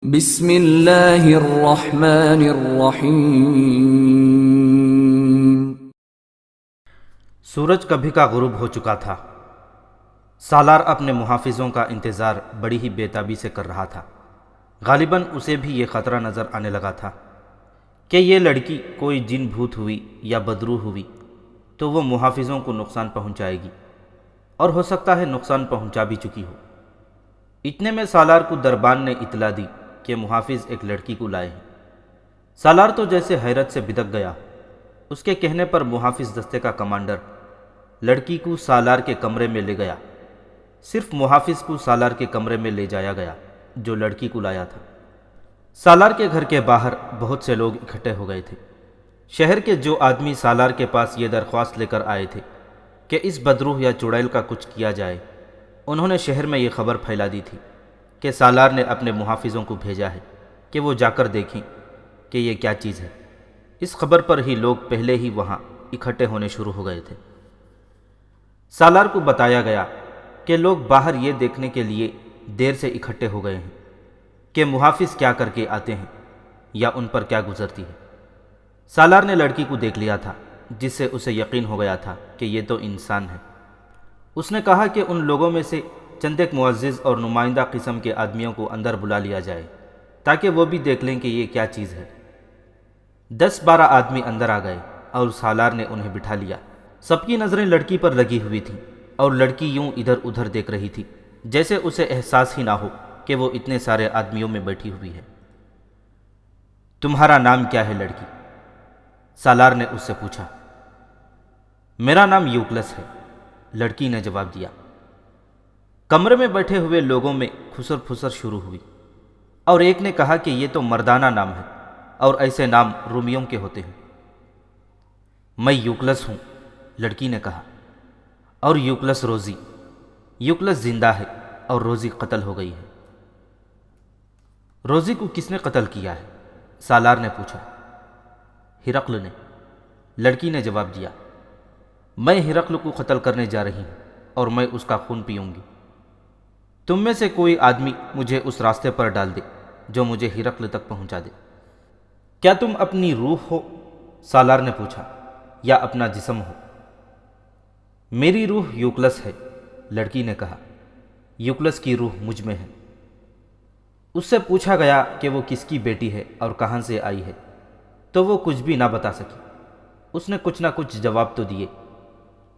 بسم اللہ الرحمن الرحیم۔ سورج کبھی کا غروب ہو چکا تھا۔ سالار اپنے محافظوں کا انتظار بڑی ہی بے تابی سے کر رہا تھا۔ غالباً اسے بھی یہ خطرہ نظر آنے لگا تھا کہ یہ لڑکی کوئی جن بھوت ہوئی یا بدروح ہوئی تو وہ محافظوں کو نقصان پہنچائے گی، اور ہو سکتا ہے نقصان پہنچا بھی چکی ہو۔ اتنے میں سالار کو دربان نے اطلاع دی کہ محافظ ایک لڑکی کو لائے ہیں۔ سالار تو جیسے حیرت سے بدک گیا۔ اس کے کہنے پر محافظ دستے کا کمانڈر لڑکی کو سالار کے کمرے میں لے گیا۔ صرف محافظ کو سالار کے کمرے میں لے جایا گیا جو لڑکی کو لایا تھا۔ سالار کے گھر کے باہر بہت سے لوگ اکٹھے ہو گئے تھے۔ شہر کے جو آدمی سالار کے پاس یہ درخواست لے کر آئے تھے کہ اس بدروح یا چڑیل کا کچھ کیا جائے، انہوں نے شہر میں یہ خبر پھیلا دی تھی کہ سالار نے اپنے محافظوں کو بھیجا ہے کہ وہ جا کر دیکھیں کہ یہ کیا چیز ہے۔ اس خبر پر ہی لوگ پہلے ہی وہاں اکٹھے ہونے شروع ہو گئے تھے۔ سالار کو بتایا گیا کہ لوگ باہر یہ دیکھنے کے لیے دیر سے اکٹھے ہو گئے ہیں کہ محافظ کیا کر کے آتے ہیں یا ان پر کیا گزرتی ہے۔ سالار نے لڑکی کو دیکھ لیا تھا، جس سے اسے یقین ہو گیا تھا کہ یہ تو انسان ہے۔ اس نے کہا کہ ان لوگوں میں سے چند ایک معزز اور نمائندہ قسم کے آدمیوں کو اندر بلا لیا جائے تاکہ وہ بھی دیکھ لیں کہ یہ کیا چیز ہے۔ 10-12 آدمی اندر آ گئے اور سالار نے انہیں بٹھا لیا۔ سب کی نظریں لڑکی پر لگی ہوئی تھیں اور لڑکی یوں ادھر ادھر دیکھ رہی تھی جیسے اسے احساس ہی نہ ہو کہ وہ اتنے سارے آدمیوں میں بیٹھی ہوئی ہے۔ تمہارا نام کیا ہے لڑکی؟ سالار نے اس سے پوچھا۔ میرا نام یوکلس ہے، لڑکی نے جواب دیا۔ کمرے میں بیٹھے ہوئے لوگوں میں کھسر پھسر شروع ہوئی اور ایک نے کہا کہ یہ تو مردانہ نام ہے اور ایسے نام رومیوں کے ہوتے ہیں۔ میں یوکلس ہوں، لڑکی نے کہا، اور یوکلس روزی۔ یوکلس زندہ ہے اور روزی قتل ہو گئی ہے۔ روزی کو کس نے قتل کیا ہے؟ سالار نے پوچھا۔ ہرقل نے، لڑکی نے جواب دیا۔ میں ہرقل کو قتل کرنے جا رہی ہوں اور میں اس کا خون پیوں گی۔ تم میں سے کوئی آدمی مجھے اس راستے پر ڈال دے جو مجھے ہرقل تک پہنچا دے۔ کیا تم اپنی روح ہو؟ سالار نے پوچھا، یا اپنا جسم ہو؟ میری روح یوکلس ہے، لڑکی نے کہا۔ یوکلس کی روح مجھ میں ہے۔ اس سے پوچھا گیا کہ وہ کس کی بیٹی ہے اور کہاں سے آئی ہے، تو وہ کچھ بھی نہ بتا سکی۔ اس نے کچھ نہ کچھ جواب تو دیے،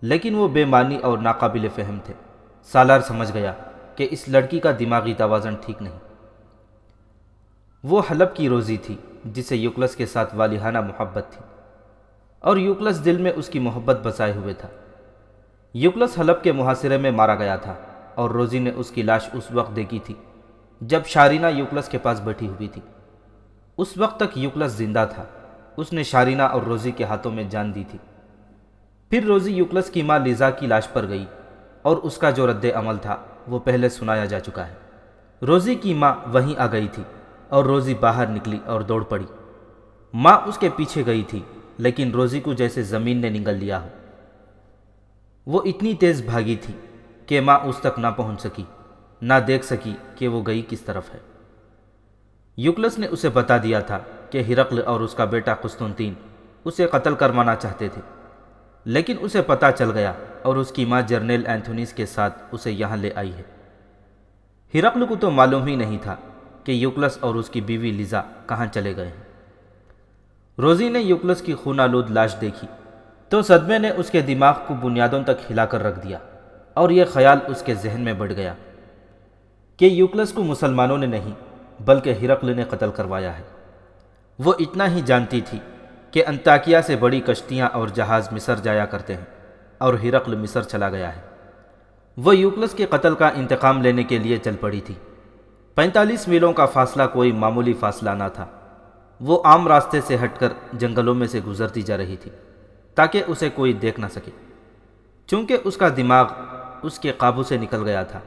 لیکن وہ بے معنی اور ناقابل فہم تھے۔ سالار سمجھ گیا کہ اس لڑکی کا دماغی توازن ٹھیک نہیں۔ وہ حلب کی روزی تھی جسے یوکلس کے ساتھ والہانہ محبت تھی، اور یوکلس دل میں اس کی محبت بسائے ہوئے تھا۔ یوکلس حلب کے محاصرے میں مارا گیا تھا اور روزی نے اس کی لاش اس وقت دیکھی تھی جب شارینہ یوکلس کے پاس بیٹھی ہوئی تھی۔ اس وقت تک یوکلس زندہ تھا۔ اس نے شارینہ اور روزی کے ہاتھوں میں جان دی تھی۔ پھر روزی یوکلس کی ماں لیزا کی لاش پر گئی اور اس کا جو رد عمل تھا وہ پہلے سنایا جا چکا ہے۔ روزی کی ماں وہیں آ گئی تھی اور روزی باہر نکلی اور دوڑ پڑی۔ ماں اس کے پیچھے گئی تھی، لیکن روزی کو جیسے زمین نے نگل لیا ہو۔ وہ اتنی تیز بھاگی تھی کہ ماں اس تک نہ پہنچ سکی، نہ دیکھ سکی کہ وہ گئی کس طرف ہے۔ یوکلس نے اسے بتا دیا تھا کہ ہرقل اور اس کا بیٹا قسطنطین اسے قتل کروانا چاہتے تھے، لیکن اسے پتہ چل گیا اور اس کی ماں جرنیل اینتھونیس کے ساتھ اسے یہاں لے آئی ہے۔ ہرقل کو تو معلوم ہی نہیں تھا کہ یوکلس اور اس کی بیوی لیزا کہاں چلے گئے ہیں۔ روزی نے یوکلس کی خون آلود لاش دیکھی تو صدمے نے اس کے دماغ کو بنیادوں تک ہلا کر رکھ دیا، اور یہ خیال اس کے ذہن میں بڑھ گیا کہ یوکلس کو مسلمانوں نے نہیں بلکہ ہرقل نے قتل کروایا ہے۔ وہ اتنا ہی جانتی تھی کہ انطاکیہ سے بڑی کشتیاں اور جہاز مصر جایا کرتے ہیں اور ہرقل مصر چلا گیا ہے۔ وہ یوکلس کے قتل کا انتقام لینے کے لیے چل پڑی تھی۔ 45 میلوں کا فاصلہ کوئی معمولی فاصلہ نہ تھا۔ وہ عام راستے سے ہٹ کر جنگلوں میں سے گزرتی جا رہی تھی تاکہ اسے کوئی دیکھ نہ سکے۔ چونکہ اس کا دماغ اس کے قابو سے نکل گیا تھا،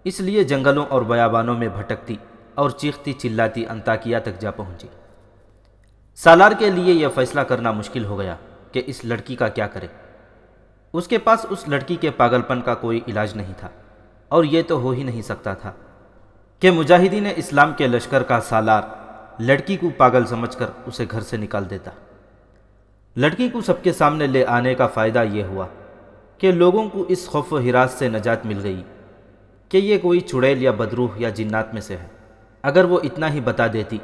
اس لیے جنگلوں اور بیابانوں میں بھٹکتی اور چیختی چلاتی انطاکیہ تک جا پہنچی۔ سالار کے لیے یہ فیصلہ کرنا مشکل ہو گیا کہ اس لڑکی کا کیا کرے۔ اس کے پاس اس لڑکی کے پاگل پن کا کوئی علاج نہیں تھا، اور یہ تو ہو ہی نہیں سکتا تھا۔ کہ مجاہدین اسلام کے لشکر کا سالار لڑکی کو پاگل سمجھ کر اسے گھر سے نکال دیتا۔ لڑکی کو سب کے سامنے لے آنے کا فائدہ یہ ہوا کہ لوگوں کو اس خوف و ہراس سے نجات مل گئی کہ یہ کوئی چڑیل یا بدروح یا جنات میں سے ہے۔ اگر وہ اتنا ہی بتا دیتی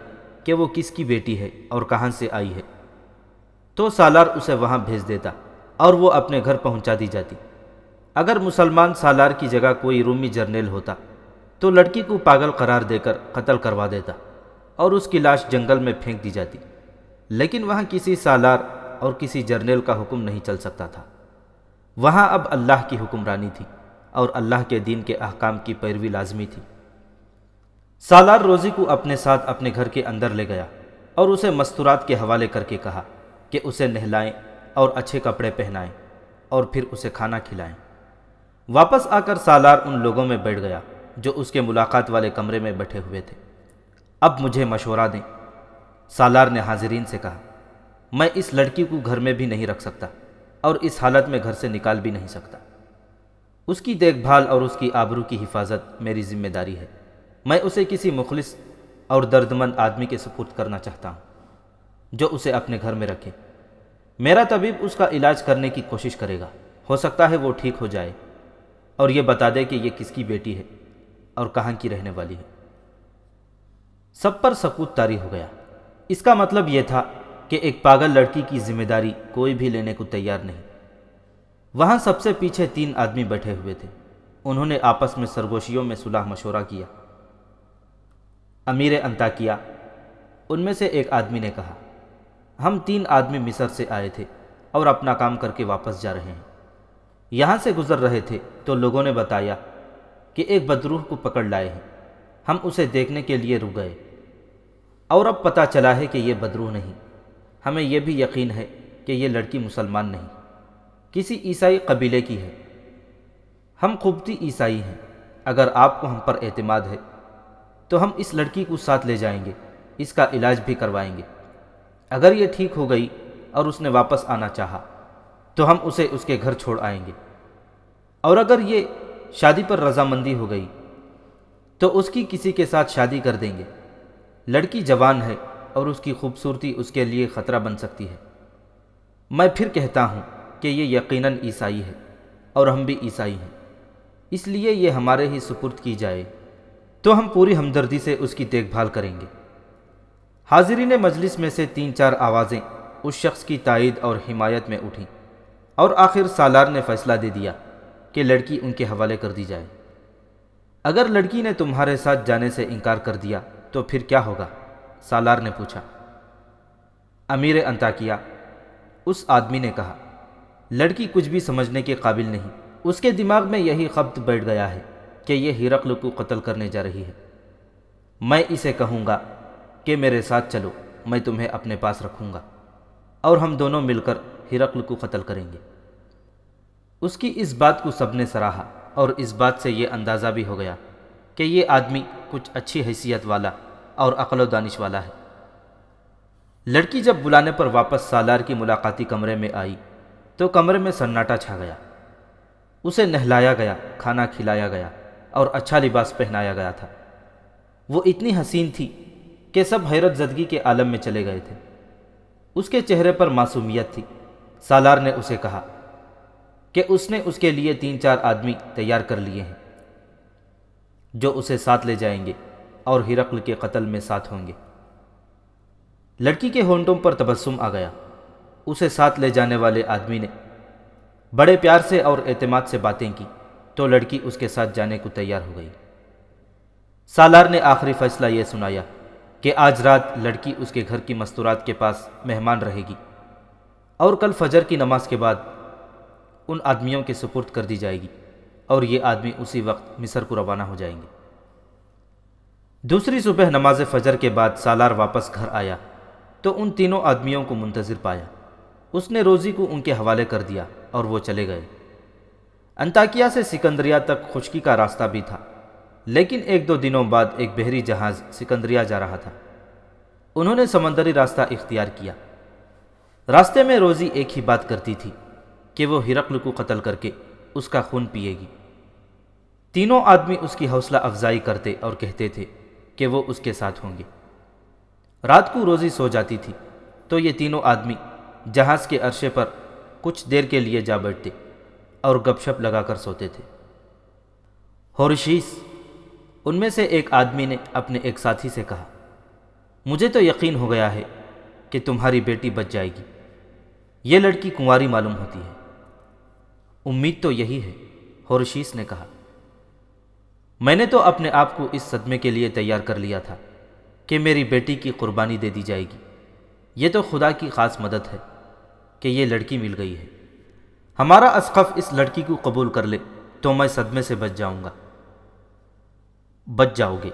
کہ وہ کس کی بیٹی ہے اور کہاں سے آئی ہے تو سالار اسے وہاں بھیج دیتا اور وہ اپنے گھر پہنچا دی جاتی۔ اگر مسلمان سالار کی جگہ کوئی رومی جرنیل ہوتا تو لڑکی کو پاگل قرار دے کر قتل کروا دیتا اور اس کی لاش جنگل میں پھینک دی جاتی، لیکن وہاں کسی سالار اور کسی جرنیل کا حکم نہیں چل سکتا تھا۔ وہاں اب اللہ کی حکمرانی تھی اور اللہ کے دین کے احکام کی پیروی لازمی تھی۔ سالار روزی کو اپنے ساتھ اپنے گھر کے اندر لے گیا اور اسے مستورات کے حوالے کر کے کہا کہ اسے نہلائیں اور اچھے کپڑے پہنائیں اور پھر اسے کھانا کھلائیں۔ واپس آ کر سالار ان لوگوں میں بیٹھ گیا جو اس کے ملاقات والے کمرے میں بیٹھے ہوئے تھے۔ اب مجھے مشورہ دیں، سالار نے حاضرین سے کہا۔ میں اس لڑکی کو گھر میں بھی نہیں رکھ سکتا اور اس حالت میں گھر سے نکال بھی نہیں سکتا۔ اس کی دیکھ بھال اور اس کی آبرو کی حفاظت میری ذمہ داری ہے۔ میں اسے کسی مخلص اور دردمند آدمی کے سپرد کرنا چاہتا ہوں جو اسے اپنے گھر میں رکھے۔ میرا طبیب اس کا علاج کرنے کی کوشش کرے گا، ہو سکتا ہے وہ ٹھیک ہو جائے اور یہ بتا دے کہ یہ کس کی بیٹی ہے اور کہاں کی رہنے والی ہے۔ سب پر سکوت طاری ہو گیا۔ اس کا مطلب یہ تھا کہ ایک پاگل لڑکی کی ذمہ داری کوئی بھی لینے کو تیار نہیں۔ وہاں سب سے پیچھے 3 آدمی بیٹھے ہوئے تھے۔ انہوں نے آپس میں سرگوشیوں میں صلح مشورہ کیا۔ امیر انطاکیہ، ان میں سے ایک آدمی نے کہا، ہم 3 آدمی مصر سے آئے تھے اور اپنا کام کر کے واپس جا رہے ہیں۔ یہاں سے گزر رہے تھے تو لوگوں نے بتایا کہ ایک بدروح کو پکڑ لائے ہیں۔ ہم اسے دیکھنے کے لیے رک گئے اور اب پتہ چلا ہے کہ یہ بدروح نہیں۔ ہمیں یہ بھی یقین ہے کہ یہ لڑکی مسلمان نہیں، کسی عیسائی قبیلے کی ہے۔ ہم قبطی عیسائی ہیں۔ اگر آپ کو ہم پر اعتماد ہے تو ہم اس لڑکی کو ساتھ لے جائیں گے، اس کا علاج بھی کروائیں گے۔ اگر یہ ٹھیک ہو گئی اور اس نے واپس آنا چاہا تو ہم اسے اس کے گھر چھوڑ آئیں گے، اور اگر یہ شادی پر رضامندی ہو گئی تو اس کی کسی کے ساتھ شادی کر دیں گے۔ لڑکی جوان ہے اور اس کی خوبصورتی اس کے لیے خطرہ بن سکتی ہے۔ میں پھر کہتا ہوں کہ یہ یقیناً عیسائی ہے اور ہم بھی عیسائی ہیں، اس لیے یہ ہمارے ہی سپرد کی جائے تو ہم پوری ہمدردی سے اس کی دیکھ بھال کریں گے۔ حاضرین مجلس میں سے 3-4 آوازیں اس شخص کی تائید اور حمایت میں اٹھیں اور آخر سالار نے فیصلہ دے دیا کہ لڑکی ان کے حوالے کر دی جائے۔ اگر لڑکی نے تمہارے ساتھ جانے سے انکار کر دیا تو پھر کیا ہوگا؟ سالار نے پوچھا۔ امیر انطاکیہ، اس آدمی نے کہا، لڑکی کچھ بھی سمجھنے کے قابل نہیں، اس کے دماغ میں یہی خبط بیٹھ گیا ہے کہ یہ ہرقل کو قتل کرنے جا رہی ہے۔ میں اسے کہوں گا کہ میرے ساتھ چلو، میں تمہیں اپنے پاس رکھوں گا اور ہم دونوں مل کر ہرقل کو قتل کریں گے۔ اس کی اس بات کو سب نے سراہا اور اس بات سے یہ اندازہ بھی ہو گیا کہ یہ آدمی کچھ اچھی حیثیت والا اور عقل و دانش والا ہے۔ لڑکی جب بلانے پر واپس سالار کی ملاقاتی کمرے میں آئی تو کمرے میں سناٹا چھا گیا۔ اسے نہلایا گیا، کھانا کھلایا گیا اور اچھا لباس پہنایا گیا تھا۔ وہ اتنی حسین تھی کہ سب حیرت زدگی کے عالم میں چلے گئے تھے۔ اس کے چہرے پر معصومیت تھی۔ سالار نے اسے کہا کہ اس نے اس کے لیے 3-4 آدمی تیار کر لیے ہیں جو اسے ساتھ لے جائیں گے اور ہرقل کے قتل میں ساتھ ہوں گے۔ لڑکی کے ہونٹوں پر تبسم آ گیا۔ اسے ساتھ لے جانے والے آدمی نے بڑے پیار سے اور اعتماد سے باتیں کی تو لڑکی اس کے ساتھ جانے کو تیار ہو گئی۔ سالار نے آخری فیصلہ یہ سنایا کہ آج رات لڑکی اس کے گھر کی مستورات کے پاس مہمان رہے گی اور کل فجر کی نماز کے بعد ان آدمیوں کے سپرد کر دی جائے گی اور یہ آدمی اسی وقت مصر کو روانہ ہو جائیں گے۔ دوسری صبح نماز فجر کے بعد سالار واپس گھر آیا تو ان تینوں آدمیوں کو منتظر پایا۔ اس نے روزی کو ان کے حوالے کر دیا اور وہ چلے گئے۔ انطاکیہ سے سکندریہ تک خشکی کا راستہ بھی تھا، لیکن 1-2 دنوں بعد ایک بحری جہاز سکندریہ جا رہا تھا۔ انہوں نے سمندری راستہ اختیار کیا۔ راستے میں روزی ایک ہی بات کرتی تھی کہ وہ ہرقل کو قتل کر کے اس کا خون پیے گی۔ تینوں آدمی اس کی حوصلہ افزائی کرتے اور کہتے تھے کہ وہ اس کے ساتھ ہوں گے۔ رات کو روزی سو جاتی تھی تو یہ تینوں آدمی جہاز کے عرشے پر کچھ دیر کے لیے جا بیٹھتے اور گپ شپ لگا کر سوتے تھے۔ ہورشیس، ان میں سے ایک آدمی نے اپنے ایک ساتھی سے کہا، مجھے تو یقین ہو گیا ہے کہ تمہاری بیٹی بچ جائے گی، یہ لڑکی کنواری معلوم ہوتی ہے۔ امید تو یہی ہے، ہورشیس نے کہا۔ میں نے تو اپنے آپ کو اس صدمے کے لیے تیار کر لیا تھا کہ میری بیٹی کی قربانی دے دی جائے گی۔ یہ تو خدا کی خاص مدد ہے کہ یہ لڑکی مل گئی ہے۔ ہمارا اسقف اس لڑکی کو قبول کر لے تو میں صدمے سے بچ جاؤں گا۔ بچ جاؤ گے،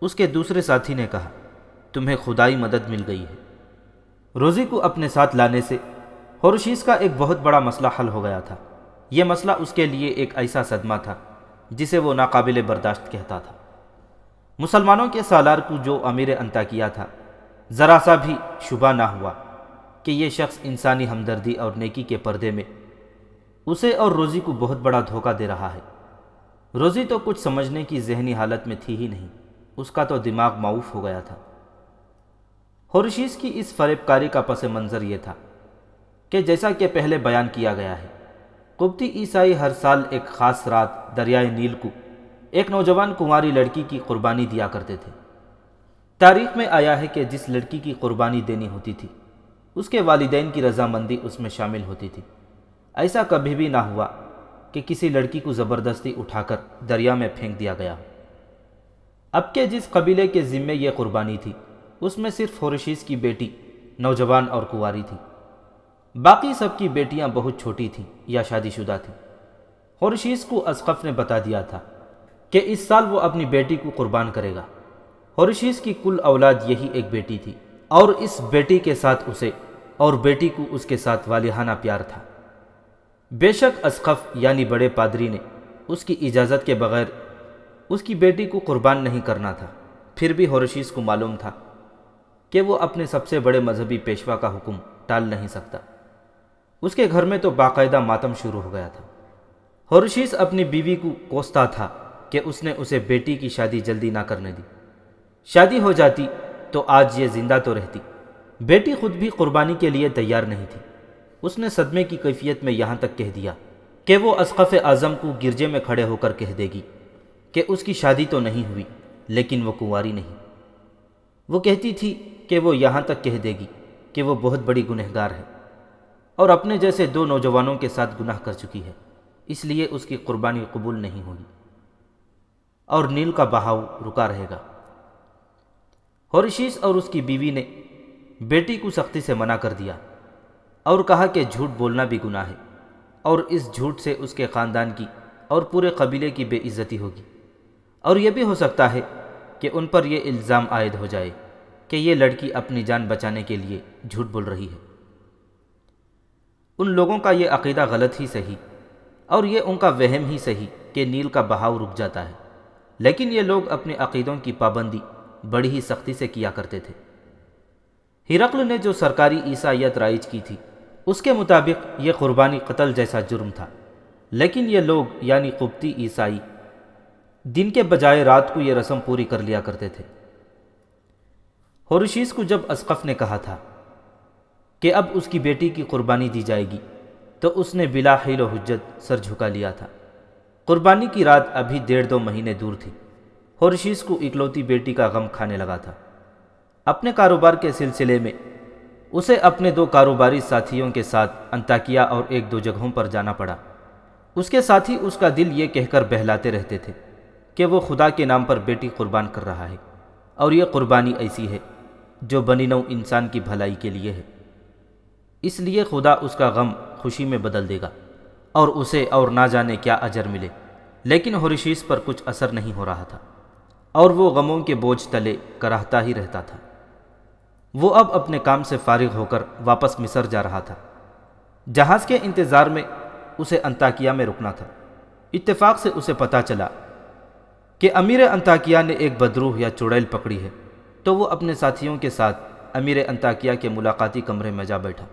اس کے دوسرے ساتھی نے کہا، تمہیں خدائی مدد مل گئی ہے۔ روزی کو اپنے ساتھ لانے سے ہورشیس کا ایک بہت بڑا مسئلہ حل ہو گیا تھا۔ یہ مسئلہ اس کے لیے ایک ایسا صدمہ تھا جسے وہ ناقابل برداشت کہتا تھا۔ مسلمانوں کے سالار کو جو امیر انطاکیہ تھا، ذرا سا بھی شبہ نہ ہوا کہ یہ شخص انسانی ہمدردی اور نیکی کے پردے میں اسے اور روزی کو بہت بڑا دھوکہ دے رہا ہے۔ روزی تو کچھ سمجھنے کی ذہنی حالت میں تھی ہی نہیں، اس کا تو دماغ معوف ہو گیا تھا۔ ہورشیس کی اس فریب کاری کا پس منظر یہ تھا کہ جیسا کہ پہلے بیان کیا گیا ہے، قبطی عیسائی ہر سال ایک خاص رات دریائے نیل کو ایک نوجوان کنواری لڑکی کی قربانی دیا کرتے تھے۔ تاریخ میں آیا ہے کہ جس لڑکی کی قربانی دینی ہوتی تھی، اس کے والدین کی رضامندی اس میں شامل ہوتی تھی۔ ایسا کبھی بھی نہ ہوا کہ کسی لڑکی کو زبردستی اٹھا کر دریا میں پھینک دیا گیا ہو۔ اب کہ جس قبیلے کے ذمے یہ قربانی تھی، اس میں صرف ہورشیس کی بیٹی نوجوان اور کنواری تھی، باقی سب کی بیٹیاں بہت چھوٹی تھیں یا شادی شدہ تھیں۔ ہورشیس کو اسقف نے بتا دیا تھا کہ اس سال وہ اپنی بیٹی کو قربان کرے گا۔ ہورشیس کی کل اولاد یہی ایک بیٹی تھی، اور اس بیٹی کے ساتھ اسے اور بیٹی کو اس کے ساتھ والہانہ پیار تھا۔ بے شک اسقف یعنی بڑے پادری نے اس کی اجازت کے بغیر اس کی بیٹی کو قربان نہیں کرنا تھا، پھر بھی ہورشیس کو معلوم تھا کہ وہ اپنے سب سے بڑے مذہبی پیشوا کا حکم ٹال نہیں سکتا۔ اس کے گھر میں تو باقاعدہ ماتم شروع ہو گیا تھا۔ ہورشیس اپنی بیوی کو کوستا تھا کہ اس نے اسے بیٹی کی شادی جلدی نہ کرنے دی۔ شادی ہو جاتی تو آج یہ زندہ تو رہتی۔ بیٹی خود بھی قربانی کے لیے تیار نہیں تھی۔ اس نے صدمے کی کیفیت میں یہاں تک کہہ دیا کہ وہ اسقف اعظم کو گرجے میں کھڑے ہو کر کہہ دے گی کہ اس کی شادی تو نہیں ہوئی لیکن وہ کنواری نہیں۔ وہ کہتی تھی کہ وہ یہاں تک کہہ دے گی کہ وہ بہت بڑی گنہگار ہے اور اپنے جیسے دو نوجوانوں کے ساتھ گناہ کر چکی ہے، اس لیے اس کی قربانی قبول نہیں ہوگی اور نیل کا بہاؤ رکا رہے گا۔ ہورشیس اور اس کی بیوی نے بیٹی کو سختی سے منع کر دیا اور کہا کہ جھوٹ بولنا بھی گناہ ہے، اور اس جھوٹ سے اس کے خاندان کی اور پورے قبیلے کی بے عزتی ہوگی، اور یہ بھی ہو سکتا ہے کہ ان پر یہ الزام عائد ہو جائے کہ یہ لڑکی اپنی جان بچانے کے لیے جھوٹ بول رہی ہے۔ ان لوگوں کا یہ عقیدہ غلط ہی صحیح، اور یہ ان کا وہم ہی صحیح کہ نیل کا بہاؤ رک جاتا ہے، لیکن یہ لوگ اپنے عقیدوں کی پابندی بڑی ہی سختی سے کیا کرتے تھے۔ ہرقل نے جو سرکاری عیسائیت رائج کی تھی، اس کے مطابق یہ قربانی قتل جیسا جرم تھا، لیکن یہ لوگ یعنی قبطی عیسائی دن کے بجائے رات کو یہ رسم پوری کر لیا کرتے تھے۔ ہورشیس کو جب اسقف نے کہا تھا کہ اب اس کی بیٹی کی قربانی دی جائے گی تو اس نے بلا حیل و حجت سر جھکا لیا تھا۔ قربانی کی رات ابھی 1.5-2 مہینے دور تھی۔ ہورشیس کو اکلوتی بیٹی کا غم کھانے لگا تھا۔ اپنے کاروبار کے سلسلے میں اسے اپنے 2 کاروباری ساتھیوں کے ساتھ انطاکیہ اور 1-2 جگہوں پر جانا پڑا۔ اس کے ساتھی اس کا دل یہ کہہ کر بہلاتے رہتے تھے کہ وہ خدا کے نام پر بیٹی قربان کر رہا ہے، اور یہ قربانی ایسی ہے جو بنی نوع انسان کی بھلائی کے لیے ہے، اس لیے خدا اس کا غم خوشی میں بدل دے گا اور اسے اور نہ جانے کیا اجر ملے۔ لیکن ہورشیس پر کچھ اثر نہیں ہو رہا تھا، اور وہ غموں کے بوجھ تلے کراہتا ہی رہتا تھا۔ وہ اب اپنے کام سے فارغ ہو کر واپس مصر جا رہا تھا۔ جہاز کے انتظار میں اسے انطاکیہ میں رکنا تھا۔ اتفاق سے اسے پتہ چلا کہ امیر انطاکیہ نے ایک بدروح یا چڑیل پکڑی ہے، تو وہ اپنے ساتھیوں کے ساتھ امیر انطاکیہ کے ملاقاتی کمرے میں جا بیٹھا۔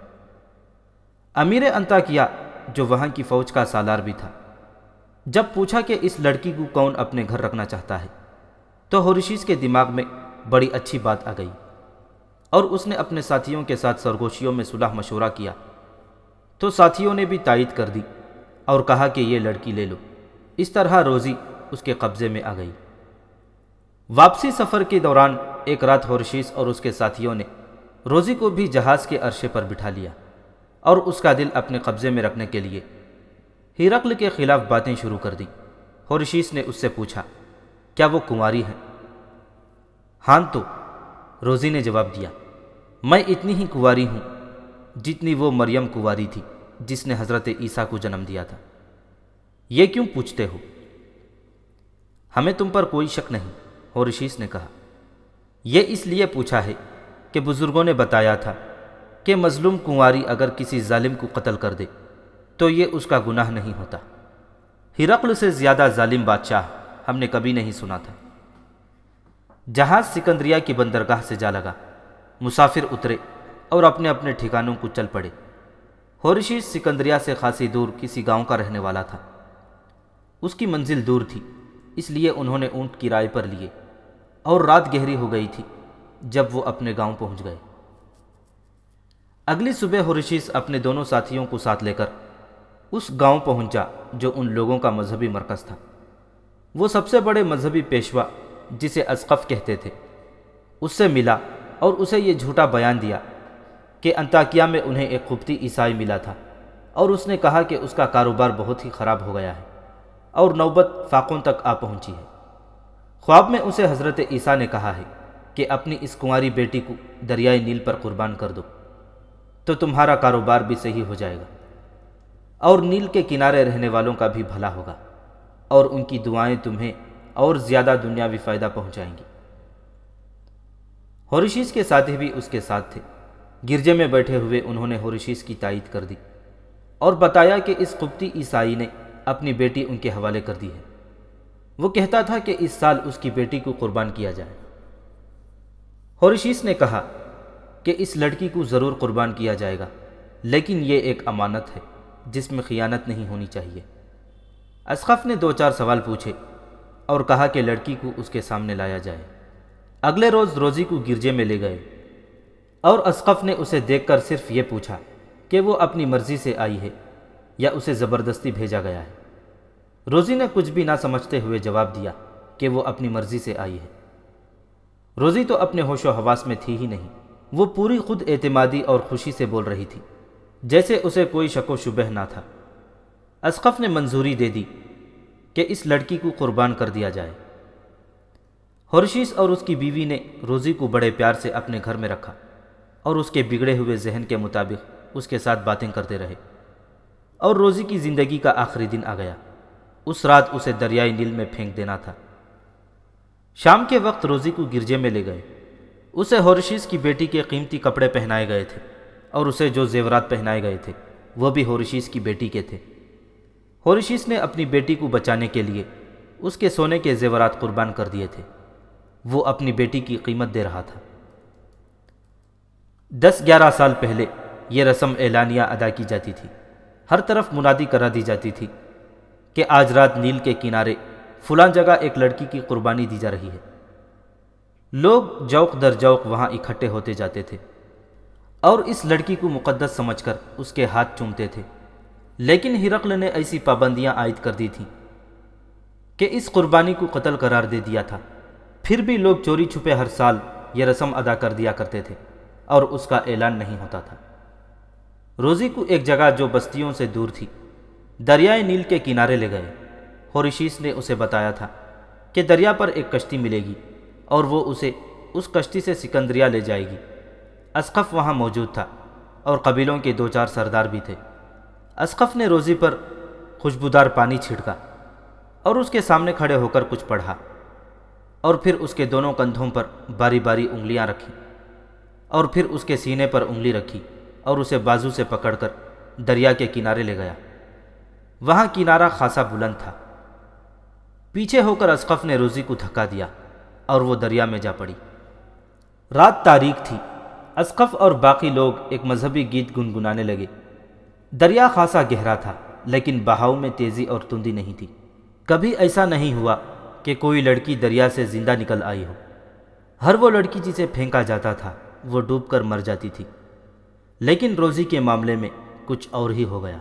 امیر انطاکیہ جو وہاں کی فوج کا سالار بھی تھا، جب پوچھا کہ اس لڑکی کو کون اپنے گھر رکھنا چاہتا ہے تو ہورشیس کے دماغ میں بڑی اچھی بات آ گئی اور اس نے اپنے ساتھیوں کے ساتھ سرگوشیوں میں صلح مشورہ کیا تو ساتھیوں نے بھی تائید کر دی اور کہا کہ یہ لڑکی لے لو۔ اس طرح روزی اس کے قبضے میں آ گئی۔ واپسی سفر کے دوران ایک رات ہورشیس اور اس کے ساتھیوں نے روزی کو بھی جہاز کے عرشے پر بٹھا لیا اور اس کا دل اپنے قبضے میں رکھنے کے لیے ہرقل کے خلاف باتیں شروع کر دیں۔ ہورشیس نے اس سے پوچھا، کیا وہ کنواری ہے؟ ہاں تو، روزی نے جواب دیا، میں اتنی ہی کنواری ہوں جتنی وہ مریم کنواری تھی جس نے حضرت عیسیٰ کو جنم دیا تھا۔ یہ کیوں پوچھتے ہو؟ ہمیں تم پر کوئی شک نہیں، ہورشیس نے کہا۔ یہ اس لیے پوچھا ہے کہ بزرگوں نے بتایا تھا کہ مظلوم کنواری اگر کسی ظالم کو قتل کر دے تو یہ اس کا گناہ نہیں ہوتا۔ ہرقل سے زیادہ ظالم بادشاہ ہم نے کبھی نہیں سنا تھا۔ جہاز سکندریہ کی بندرگاہ سے جا لگا، مسافر اترے اور اپنے اپنے ٹھکانوں کو چل پڑے۔ ہورشیس سکندریہ سے خاصی دور کسی گاؤں کا رہنے والا تھا۔ اس کی منزل دور تھی، اس لیے انہوں نے اونٹ کرائے پر لیے اور رات گہری ہو گئی تھی جب وہ اپنے گاؤں پہنچ گئے۔ اگلی صبح ہورشیس اپنے دونوں ساتھیوں کو ساتھ لے کر اس گاؤں پہنچا جو ان لوگوں کا مذہبی مرکز تھا۔ وہ سب سے بڑے مذہبی پیشوا جسے اسقف کہتے تھے اس سے ملا اور اسے یہ جھوٹا بیان دیا کہ انطاکیہ میں انہیں ایک قبطی عیسائی ملا تھا اور اس نے کہا کہ اس کا کاروبار بہت ہی خراب ہو گیا ہے اور نوبت فاقوں تک آ پہنچی ہے۔ خواب میں اسے حضرت عیسیٰ نے کہا ہے کہ اپنی اس کنواری بیٹی کو دریائے نیل پر قربان کر دو تو تمہارا کاروبار بھی صحیح ہو جائے گا اور نیل کے کنارے رہنے والوں کا بھی بھلا ہوگا اور ان کی دعائیں تمہیں اور زیادہ دنیاوی فائدہ پہنچائیں گی۔ ہورشیس کے ساتھی بھی اس کے ساتھ تھے۔ گرجے میں بیٹھے ہوئے انہوں نے ہورشیس کی تائید کر دی اور بتایا کہ اس قبطی عیسائی نے اپنی بیٹی ان کے حوالے کر دی ہے۔ وہ کہتا تھا کہ اس سال اس کی بیٹی کو قربان کیا جائے۔ ہورشیس نے کہا کہ اس لڑکی کو ضرور قربان کیا جائے گا، لیکن یہ ایک امانت ہے جس میں خیانت نہیں ہونی چاہیے۔ اسقف نے 2-4 سوال پوچھے اور کہا کہ لڑکی کو اس کے سامنے لایا جائے۔ اگلے روز روزی کو گرجے میں لے گئے اور اسقف نے اسے دیکھ کر صرف یہ پوچھا کہ وہ اپنی مرضی سے آئی ہے یا اسے زبردستی بھیجا گیا ہے۔ روزی نے کچھ بھی نہ سمجھتے ہوئے جواب دیا کہ وہ اپنی مرضی سے آئی ہے۔ روزی تو اپنے ہوش و حواس میں تھی ہی نہیں، وہ پوری خود اعتمادی اور خوشی سے بول رہی تھی جیسے اسے کوئی شک و شبہ نہ تھا۔ اسقف نے منظوری دے دی کہ اس لڑکی کو قربان کر دیا جائے۔ ہورشیس اور اس کی بیوی نے روزی کو بڑے پیار سے اپنے گھر میں رکھا اور اس کے بگڑے ہوئے ذہن کے مطابق اس کے ساتھ باتیں کرتے رہے، اور روزی کی زندگی کا آخری دن آ گیا۔ اس رات اسے دریائے نیل میں پھینک دینا تھا۔ شام کے وقت روزی کو گرجے میں لے گئے۔ اسے ہورشیس کی بیٹی کے قیمتی کپڑے پہنائے گئے تھے اور اسے جو زیورات پہنائے گئے تھے وہ بھی ہورشیس کی بیٹی کے تھے۔ ہورشیس نے اپنی بیٹی کو بچانے کے لیے اس کے سونے کے زیورات قربان کر دیے تھے۔ وہ اپنی بیٹی کی قیمت دے رہا تھا۔ 10-11 سال پہلے یہ رسم اعلانیہ ادا کی جاتی تھی۔ ہر طرف منادی کرا دی جاتی تھی کہ آج رات نیل کے کنارے فلاں جگہ ایک لڑکی کی قربانی دی جا رہی ہے۔ لوگ جوق در جوق وہاں اکٹھے ہوتے جاتے تھے اور اس لڑکی کو مقدس سمجھ کر اس کے ہاتھ چومتے تھے، لیکن ہرقل نے ایسی پابندیاں عائد کر دی تھیں کہ اس قربانی کو قتل قرار دے دیا تھا۔ پھر بھی لوگ چوری چھپے ہر سال یہ رسم ادا کر دیا کرتے تھے اور اس کا اعلان نہیں ہوتا تھا۔ روزی کو ایک جگہ جو بستیوں سے دور تھی دریائے نیل کے کنارے لے گئے۔ ہورشیس نے اسے بتایا تھا کہ دریا پر ایک کشتی ملے گی اور وہ اسے اس کشتی سے سکندریہ لے جائے گی۔ اسقف وہاں موجود تھا اور قبیلوں کے 2-4 سردار بھی تھے۔ اسقف نے روزی پر خوشبودار پانی چھڑکا اور اس کے سامنے کھڑے ہو کر کچھ پڑھا، اور پھر اس کے دونوں کندھوں پر باری باری انگلیاں رکھیں، اور پھر اس کے سینے پر انگلی رکھی اور اسے بازو سے پکڑ کر دریا کے کنارے لے گیا۔ وہاں کنارہ خاصا بلند تھا۔ پیچھے ہو کر اسقف نے روزی کو دھکا دیا اور وہ دریا میں جا پڑی۔ رات تاریک تھی۔ اسقف اور باقی لوگ ایک مذہبی گیت گنگنانے لگے۔ دریا خاصا گہرا تھا لیکن بہاؤ میں تیزی اور تندی نہیں تھی۔ کبھی ایسا نہیں ہوا کہ کوئی لڑکی دریا سے زندہ نکل آئی ہو۔ ہر وہ لڑکی جسے پھینکا جاتا تھا وہ ڈوب کر مر جاتی تھی۔ لیکن روزی کے معاملے میں کچھ اور ہی ہو گیا۔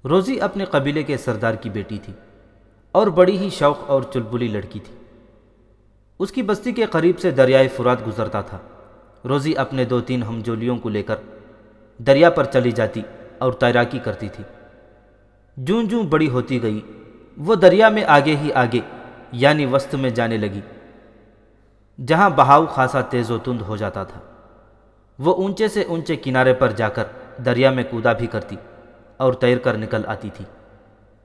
روزی اپنے قبیلے کے سردار کی بیٹی تھی اور بڑی ہی شوق اور چلبلی لڑکی تھی۔ اس کی بستی کے قریب سے دریائے فرات گزرتا تھا۔ روزی اپنے 2-3 ہمجولیوں کو لے کر دریا پر چلی جاتی اور تیراکی کرتی تھی۔ جوں جوں بڑی ہوتی گئی وہ دریا میں آگے ہی آگے یعنی وسط میں جانے لگی، جہاں بہاؤ خاصا تیز و تند ہو جاتا تھا۔ وہ اونچے سے اونچے کنارے پر جا کر دریا میں کودا بھی کرتی اور تیر کر نکل آتی تھی۔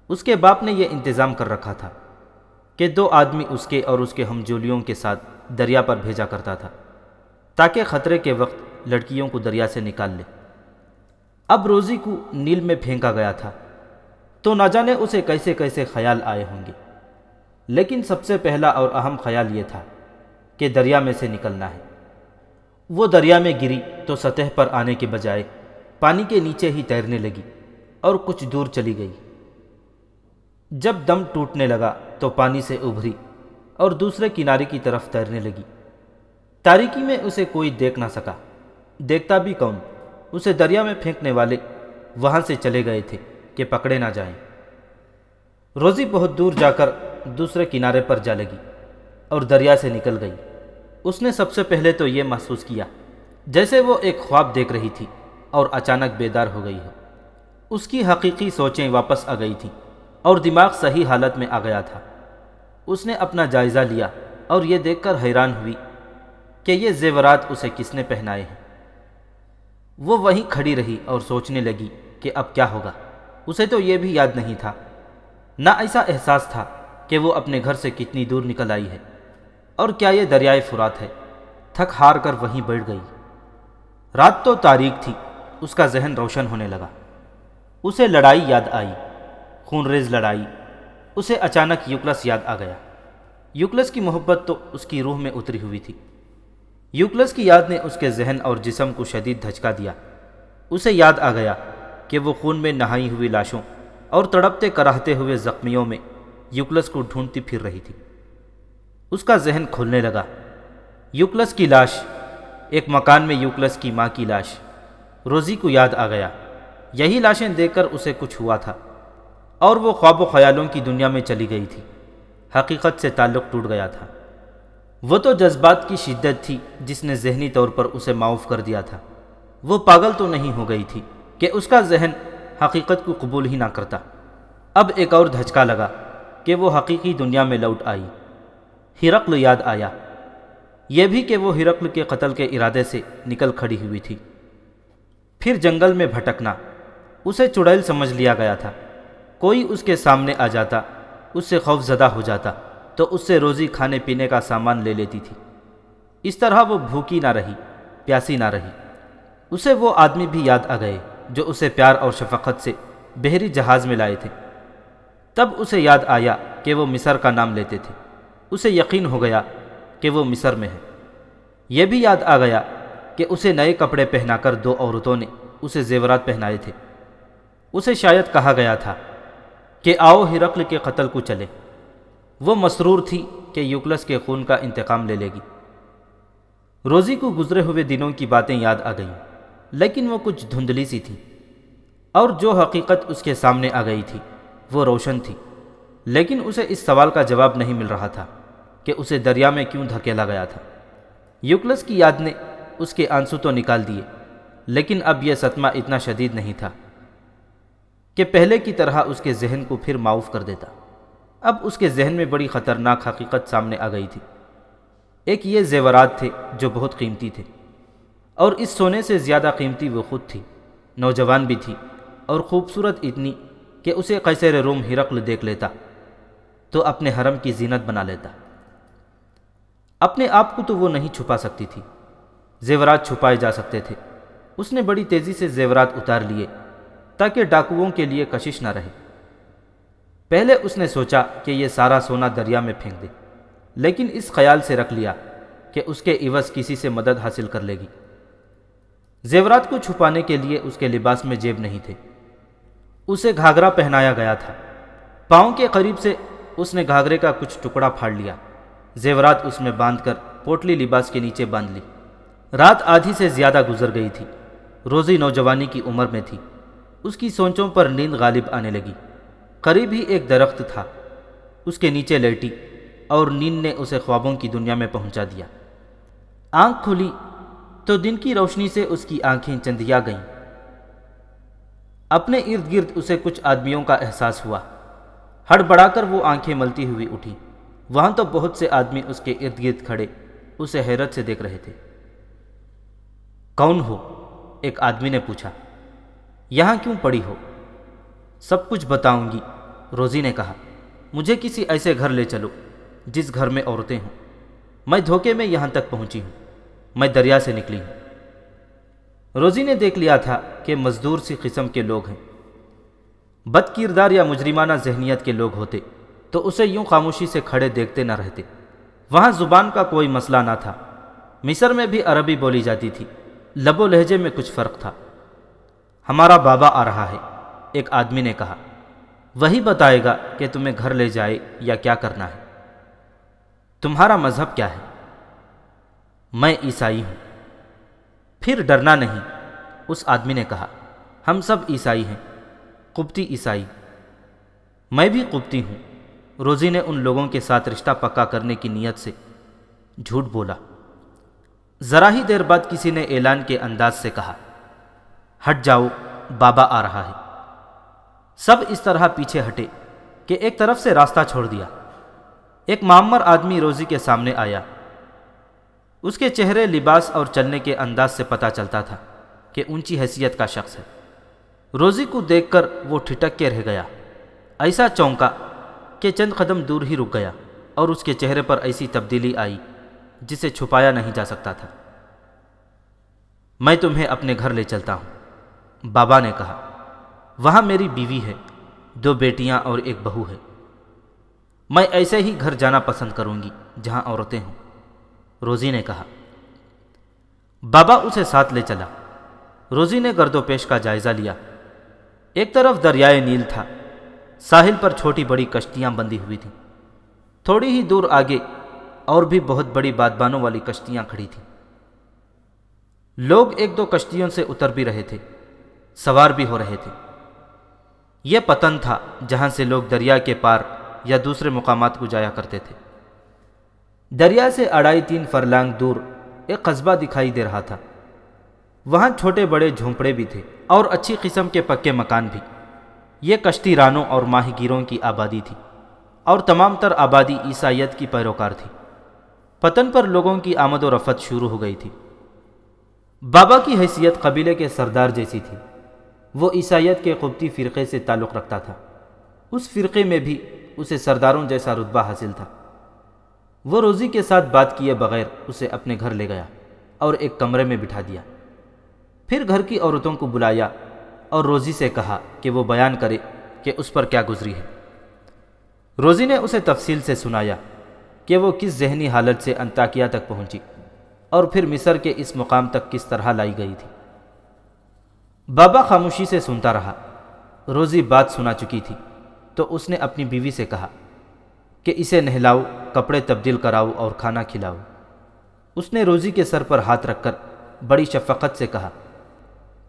اس کے باپ نے یہ انتظام کر رکھا تھا کہ 2 آدمی اس کے اور اس کے ہمجولیوں کے ساتھ دریا پر بھیجا کرتا تھا تاکہ خطرے کے وقت لڑکیوں کو دریا سے نکال لے۔ اب روزی کو نیل میں پھینکا گیا تھا تو نہ جانے اسے کیسے کیسے خیال آئے ہوں گے، لیکن سب سے پہلا اور اہم خیال یہ تھا کہ دریا میں سے نکلنا ہے۔ وہ دریا میں گری تو سطح پر آنے کے بجائے پانی کے نیچے ہی تیرنے لگی اور کچھ دور چلی گئی۔ جب دم ٹوٹنے لگا تو پانی سے ابھری اور دوسرے کنارے کی طرف تیرنے لگی۔ تاریکی میں اسے کوئی دیکھ نہ سکا، دیکھتا بھی کون، اسے دریا میں پھینکنے والے وہاں سے چلے گئے تھے کہ پکڑے نہ جائیں۔ روزی بہت دور جا کر دوسرے کنارے پر جا لگی اور دریا سے نکل گئی۔ اس نے سب سے پہلے تو یہ محسوس کیا جیسے وہ ایک خواب دیکھ رہی تھی اور اچانک بیدار ہو گئی ہو۔ اس کی حقیقی سوچیں واپس آ گئی تھیں اور دماغ صحیح حالت میں آ گیا تھا۔ اس نے اپنا جائزہ لیا اور یہ دیکھ کر حیران ہوئی کہ یہ زیورات اسے کس نے پہنائے ہیں۔ وہ وہیں کھڑی رہی اور سوچنے لگی کہ اب کیا ہوگا۔ اسے تو یہ بھی یاد نہیں تھا، نہ ایسا احساس تھا کہ وہ اپنے گھر سے کتنی دور نکل آئی ہے اور کیا یہ دریائے فرات ہے۔ تھک ہار کر وہیں بیٹھ گئی۔ رات تو تاریک تھی، اس کا ذہن روشن ہونے لگا۔ اسے لڑائی یاد آئی، خون ریز لڑائی۔ اسے اچانک یوکلس یاد آ گیا۔ یوکلس کی محبت تو اس کی روح میں اتری ہوئی تھی۔ یوکلس کی یاد نے اس کے ذہن اور جسم کو شدید دھچکا دیا۔ اسے یاد آ گیا کہ وہ خون میں نہائی ہوئی لاشوں اور تڑپتے کراہتے ہوئے زخمیوں میں یوکلس کو ڈھونڈتی پھر رہی تھی۔ اس کا ذہن کھلنے لگا۔ یوکلس کی لاش، ایک مکان میں یوکلس کی ماں کی لاش، روزی کو یاد آ گیا۔ یہی لاشیں دیکھ کر اسے کچھ ہوا تھا اور وہ خواب و خیالوں کی دنیا میں چلی گئی تھی۔ حقیقت سے تعلق ٹوٹ گیا تھا۔ وہ تو جذبات کی شدت تھی جس نے ذہنی طور پر اسے معاف کر دیا تھا۔ وہ پاگل تو نہیں ہو گئی تھی کہ اس کا ذہن حقیقت کو قبول ہی نہ کرتا۔ اب ایک اور دھچکا لگا کہ وہ حقیقی دنیا میں لوٹ آئی۔ ہرقل یاد آیا، یہ بھی کہ وہ ہرقل کے قتل کے ارادے سے نکل کھڑی ہوئی تھی۔ پھر جنگل میں بھٹکنا، اسے چڑیل سمجھ لیا گیا تھا۔ کوئی اس کے سامنے آ جاتا، اس سے خوف زدہ ہو جاتا تو اس سے روزی کھانے پینے کا سامان لے لیتی تھی۔ اس طرح وہ بھوکی نہ رہی، پیاسی نہ رہی۔ اسے وہ آدمی بھی یاد آ گئے جو اسے پیار اور شفقت سے بحری جہاز میں لائے تھے۔ تب اسے یاد آیا کہ وہ مصر کا نام لیتے تھے۔ اسے یقین ہو گیا کہ وہ مصر میں ہے۔ یہ بھی یاد آ گیا کہ اسے نئے کپڑے پہنا کر 2 عورتوں نے اسے زیورات پہنائے تھے۔ اسے شاید کہا گیا تھا کہ آؤ ہرقل کے قتل کو چلے۔ وہ مسرور تھی کہ یوکلس کے خون کا انتقام لے لے گی۔ روزی کو گزرے ہوئے دنوں کی باتیں یاد آ گئیں، لیکن وہ کچھ دھندلی سی تھی، اور جو حقیقت اس کے سامنے آ گئی تھی وہ روشن تھی۔ لیکن اسے اس سوال کا جواب نہیں مل رہا تھا کہ اسے دریا میں کیوں دھکیلا گیا تھا۔ یوکلس کی یاد نے اس کے آنسو تو نکال دیے، لیکن اب یہ صدمہ اتنا شدید نہیں تھا کہ پہلے کی طرح اس کے ذہن کو پھر معاف کر دیتا۔ اب اس کے ذہن میں بڑی خطرناک حقیقت سامنے آ گئی تھی۔ ایک یہ زیورات تھے جو بہت قیمتی تھے، اور اس سونے سے زیادہ قیمتی وہ خود تھی۔ نوجوان بھی تھی اور خوبصورت اتنی کہ اسے قیصر روم ہرقل دیکھ لیتا تو اپنے حرم کی زینت بنا لیتا۔ اپنے آپ کو تو وہ نہیں چھپا سکتی تھی، زیورات چھپائے جا سکتے تھے۔ اس نے بڑی تیزی سے زیورات اتار لیے تاکہ ڈاکوؤں کے لیے کشش نہ رہے۔ پہلے اس نے سوچا کہ یہ سارا سونا دریا میں پھینک دے، لیکن اس خیال سے رکھ لیا کہ اس کے عوض کسی سے مدد حاصل کر لے گی۔ زیورات کو چھپانے کے لیے اس کے لباس میں جیب نہیں تھے۔ اسے گھاگرا پہنایا گیا تھا، پاؤں کے قریب سے اس نے گھاگرے کا کچھ ٹکڑا پھاڑ لیا، زیورات اس میں باندھ کر پوٹلی لباس کے نیچے باندھ لی۔ رات آدھی سے زیادہ گزر گئی تھی۔ روزی نوجوانی کی عمر میں تھی۔ اس کی سوچوں پر نیند غالب آنے لگی۔ قریب ہی ایک درخت تھا، اس کے نیچے لیٹی اور نیند نے اسے خوابوں کی دنیا میں پہنچا دیا۔ آنکھ کھلی تو دن کی روشنی سے اس کی آنکھیں چندیا گئیں۔ اپنے ارد گرد اسے کچھ آدمیوں کا احساس ہوا۔ ہڑبڑا کر وہ آنکھیں ملتی ہوئی اٹھی۔ وہاں تو بہت سے آدمی اس کے ارد گرد کھڑے اسے حیرت سے دیکھ رہے تھے۔ کون ہو؟ ایک آدمی نے پوچھا۔ یہاں کیوں پڑی ہو؟ سب کچھ بتاؤں گی، روزی نے کہا۔ مجھے کسی ایسے گھر لے چلو جس گھر میں عورتیں ہوں۔ میں دھوکے میں یہاں تک پہنچی ہوں، میں دریا سے نکلی ہوں۔ روزی نے دیکھ لیا تھا کہ مزدور سی قسم کے لوگ ہیں۔ بد کردار یا مجرمانہ ذہنیت کے لوگ ہوتے تو اسے یوں خاموشی سے کھڑے دیکھتے نہ رہتے۔ وہاں زبان کا کوئی مسئلہ نہ تھا۔ مصر میں بھی عربی بولی جاتی تھی، لب و لہجے میں کچھ فرق تھا۔ ہمارا بابا آ رہا ہے، ایک آدمی نے کہا۔ وہی بتائے گا کہ تمہیں گھر لے جائے یا کیا کرنا ہے۔ تمہارا مذہب کیا ہے؟ میں عیسائی ہوں۔ پھر ڈرنا نہیں، اس آدمی نے کہا۔ ہم سب عیسائی ہیں، قبطی عیسائی۔ میں بھی قبطی ہوں۔ روزی نے ان لوگوں کے ساتھ رشتہ پکا کرنے کی نیت سے جھوٹ بولا۔ ذرا ہی دیر بعد کسی نے اعلان کے انداز سے کہا، ہٹ جاؤ، بابا آ رہا ہے۔ سب اس طرح پیچھے ہٹے کہ ایک طرف سے راستہ چھوڑ دیا۔ ایک معمر آدمی روزی کے سامنے آیا۔ اس کے چہرے، لباس اور چلنے کے انداز سے پتہ چلتا تھا کہ اونچی حیثیت کا شخص ہے۔ روزی کو دیکھ کر وہ ٹھٹک کے رہ گیا، ایسا چونکا کہ چند قدم دور ہی رک گیا، اور اس کے چہرے پر ایسی تبدیلی آئی جسے چھپایا نہیں جا سکتا تھا۔ میں تمہیں اپنے گھر لے چلتا ہوں، بابا نے کہا۔ وہاں میری بیوی ہے، 2 بیٹیاں اور ایک بہو ہے۔ میں ایسے ہی گھر جانا پسند کروں گی جہاں عورتیں ہوں، روزی نے کہا۔ بابا اسے ساتھ لے چلا۔ روزی نے گرد و پیش کا جائزہ لیا۔ ایک طرف دریائے نیل تھا، ساحل پر چھوٹی بڑی کشتیاں بندھی ہوئی تھیں۔ تھوڑی ہی دور آگے اور بھی بہت بڑی بادبانوں والی کشتیاں کھڑی تھیں۔ لوگ 1-2 کشتیوں سے اتر بھی رہے تھے، سوار بھی ہو رہے تھے۔ یہ پتن تھا جہاں سے لوگ دریا کے پار یا دوسرے مقامات کو جایا کرتے تھے۔ دریا سے 2.5-3 فرلانگ دور ایک قصبہ دکھائی دے رہا تھا۔ وہاں چھوٹے بڑے جھونپڑے بھی تھے اور اچھی قسم کے پکے مکان بھی۔ یہ کشتی رانوں اور ماہی گیروں کی آبادی تھی، اور تمام تر آبادی عیسائیت کی پیروکار تھی۔ پتن پر لوگوں کی آمد و رفت شروع ہو گئی تھی۔ بابا کی حیثیت قبیلے کے سردار جیسی تھی۔ وہ عیسائیت کے قبطی فرقے سے تعلق رکھتا تھا۔ اس فرقے میں بھی اسے سرداروں جیسا رتبہ حاصل تھا۔ وہ روزی کے ساتھ بات کیے بغیر اسے اپنے گھر لے گیا اور ایک کمرے میں بٹھا دیا۔ پھر گھر کی عورتوں کو بلایا اور روزی سے کہا کہ وہ بیان کرے کہ اس پر کیا گزری ہے۔ روزی نے اسے تفصیل سے سنایا کہ وہ کس ذہنی حالت سے انطاکیہ تک پہنچی اور پھر مصر کے اس مقام تک کس طرح لائی گئی تھی۔ بابا خاموشی سے سنتا رہا۔ روزی بات سنا چکی تھی تو اس نے اپنی بیوی سے کہا کہ اسے نہلاؤ، کپڑے تبدیل کراؤ اور کھانا کھلاؤ۔ اس نے روزی کے سر پر ہاتھ رکھ کر بڑی شفقت سے کہا